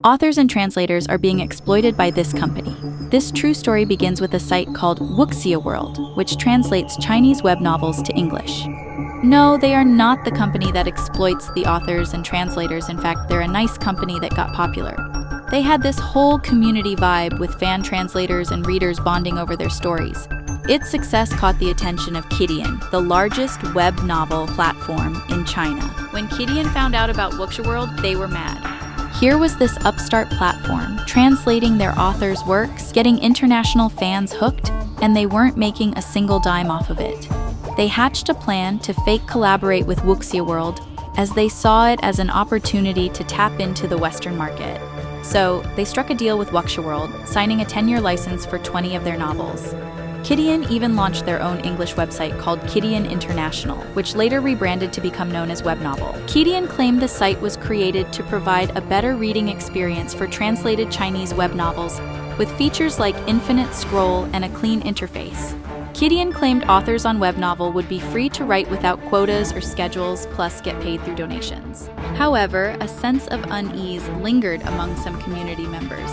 Authors and translators are being exploited by this company. This true story begins with a site called Wuxiaworld, which translates Chinese web novels to English. No, they are not the company that exploits the authors and translators. In fact, they're a nice company that got popular. They had this whole community vibe with fan translators and readers bonding over their stories. Its success caught the attention of Qidian, the largest web novel platform in China. When Qidian found out about Wuxiaworld, they were mad. Here was this upstart platform, translating their authors' works, getting international fans hooked, and they weren't making a single dime off of it. They hatched a plan to fake collaborate with Wuxiaworld, as they saw it as an opportunity to tap into the Western market. So, they struck a deal with Wuxiaworld, signing a 10-year license for 20 of their novels. Qidian even launched their own English website called Qidian International, which later rebranded to become known as Webnovel. Qidian claimed the site was created to provide a better reading experience for translated Chinese web novels, with features like infinite scroll and a clean interface. Qidian claimed authors on Webnovel would be free to write without quotas or schedules, plus get paid through donations. However, a sense of unease lingered among some community members.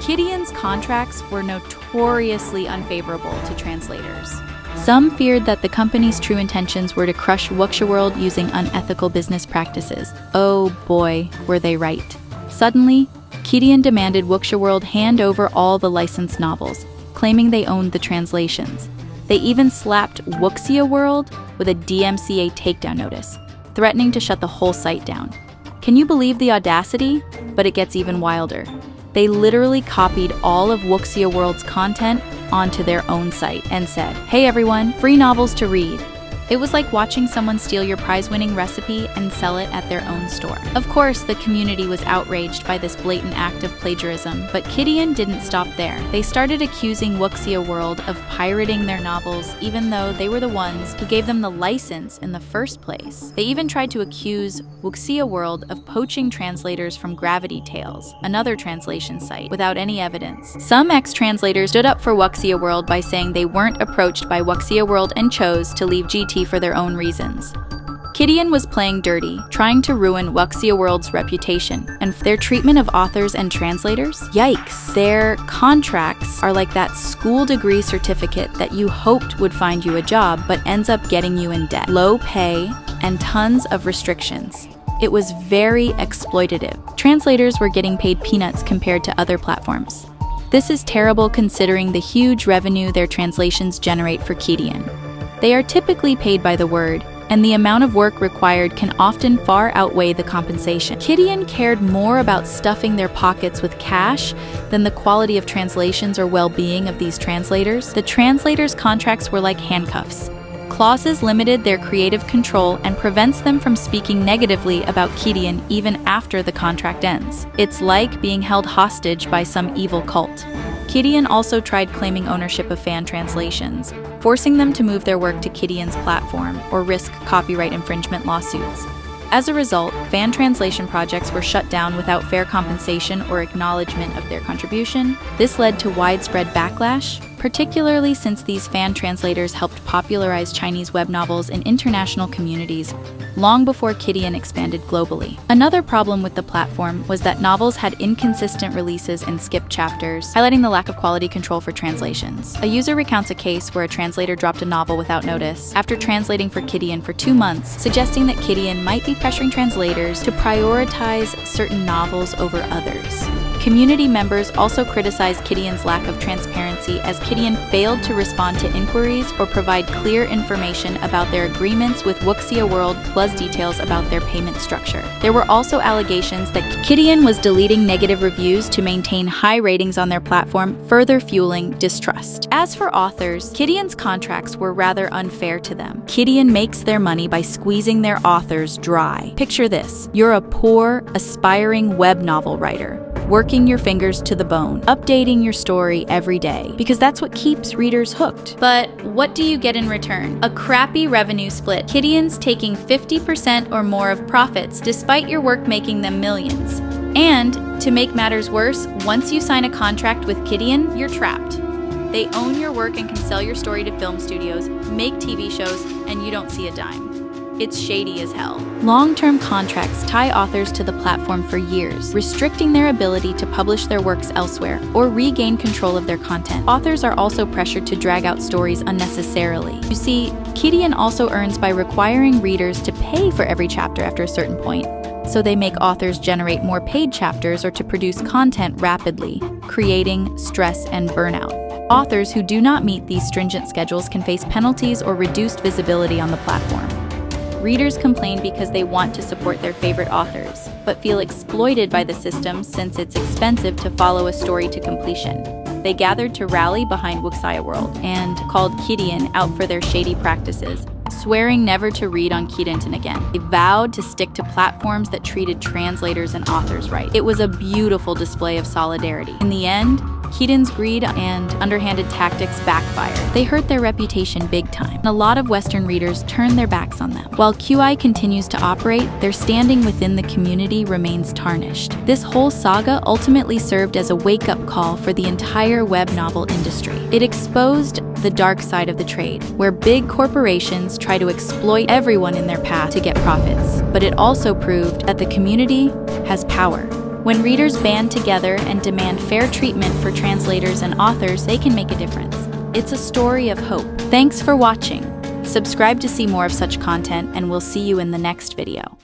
Qidian's contracts were notoriously unfavorable to translators. Some feared that the company's true intentions were to crush Wuxiaworld using unethical business practices. Oh boy, were they right. Suddenly, Qidian demanded Wuxiaworld hand over all the licensed novels, claiming they owned the translations. They even slapped Wuxiaworld with a DMCA takedown notice, threatening to shut the whole site down. Can you believe the audacity? But it gets even wilder. They literally copied all of Wuxiaworld's content onto their own site and said, "Hey everyone, free novels to read." It was like watching someone steal your prize-winning recipe and sell it at their own store. Of course, the community was outraged by this blatant act of plagiarism, but Qidian didn't stop there. They started accusing Wuxiaworld of pirating their novels, even though they were the ones who gave them the license in the first place. They even tried to accuse Wuxiaworld of poaching translators from Gravity Tales, another translation site, without any evidence. Some ex-translators stood up for Wuxiaworld by saying they weren't approached by Wuxiaworld and chose to leave GT for their own reasons. Qidian was playing dirty, trying to ruin Wuxiaworld's reputation, and their treatment of authors and translators? Yikes! Their contracts are like that school degree certificate that you hoped would find you a job, but ends up getting you in debt. Low pay and tons of restrictions. It was very exploitative. Translators were getting paid peanuts compared to other platforms. This is terrible considering the huge revenue their translations generate for Qidian. They are typically paid by the word, and the amount of work required can often far outweigh the compensation. Qidian cared more about stuffing their pockets with cash than the quality of translations or well-being of these translators. The translators' contracts were like handcuffs. Clauses limited their creative control and prevents them from speaking negatively about Qidian even after the contract ends. It's like being held hostage by some evil cult. Qidian also tried claiming ownership of fan translations, forcing them to move their work to Qidian's platform or risk copyright infringement lawsuits. As a result, fan translation projects were shut down without fair compensation or acknowledgement of their contribution. This led to widespread backlash, particularly since these fan translators helped popularize Chinese web novels in international communities long before Qidian expanded globally. Another problem with the platform was that novels had inconsistent releases and skipped chapters, highlighting the lack of quality control for translations. A user recounts a case where a translator dropped a novel without notice after translating for Qidian for 2 months, suggesting that Qidian might be pressuring translators to prioritize certain novels over others. Community members also criticized Qidian's lack of transparency, as Qidian failed to respond to inquiries or provide clear information about their agreements with Wuxiaworld, plus details about their payment structure. There were also allegations that Qidian was deleting negative reviews to maintain high ratings on their platform, further fueling distrust. As for authors, Qidian's contracts were rather unfair to them. Qidian makes their money by squeezing their authors dry. Picture this: you're a poor, aspiring web novel writer, working your fingers to the bone, updating your story every day, because that's what keeps readers hooked. But what do you get in return? A crappy revenue split. Qidian's taking 50% or more of profits, despite your work making them millions. And, to make matters worse, once you sign a contract with Qidian, you're trapped. They own your work and can sell your story to film studios, make TV shows, and you don't see a dime. It's shady as hell. Long-term contracts tie authors to the platform for years, restricting their ability to publish their works elsewhere or regain control of their content. Authors are also pressured to drag out stories unnecessarily. You see, Qidian also earns by requiring readers to pay for every chapter after a certain point, so they make authors generate more paid chapters or to produce content rapidly, creating stress and burnout. Authors who do not meet these stringent schedules can face penalties or reduced visibility on the platform. Readers complain because they want to support their favorite authors, but feel exploited by the system since it's expensive to follow a story to completion. They gathered to rally behind Wuxiaworld and called Qidian out for their shady practices, swearing never to read on Qidian again. They vowed to stick to platforms that treated translators and authors right. It was a beautiful display of solidarity. In the end, Qidian's greed and underhanded tactics backfired. They hurt their reputation big time. A lot of Western readers turned their backs on them. While QI continues to operate, their standing within the community remains tarnished. This whole saga ultimately served as a wake-up call for the entire web novel industry. It exposed the dark side of the trade, where big corporations try to exploit everyone in their path to get profits. But it also proved that the community has power. When readers band together and demand fair treatment for translators and authors, they can make a difference. It's a story of hope. Thanks for watching. Subscribe to see more of such content, and we'll see you in the next video.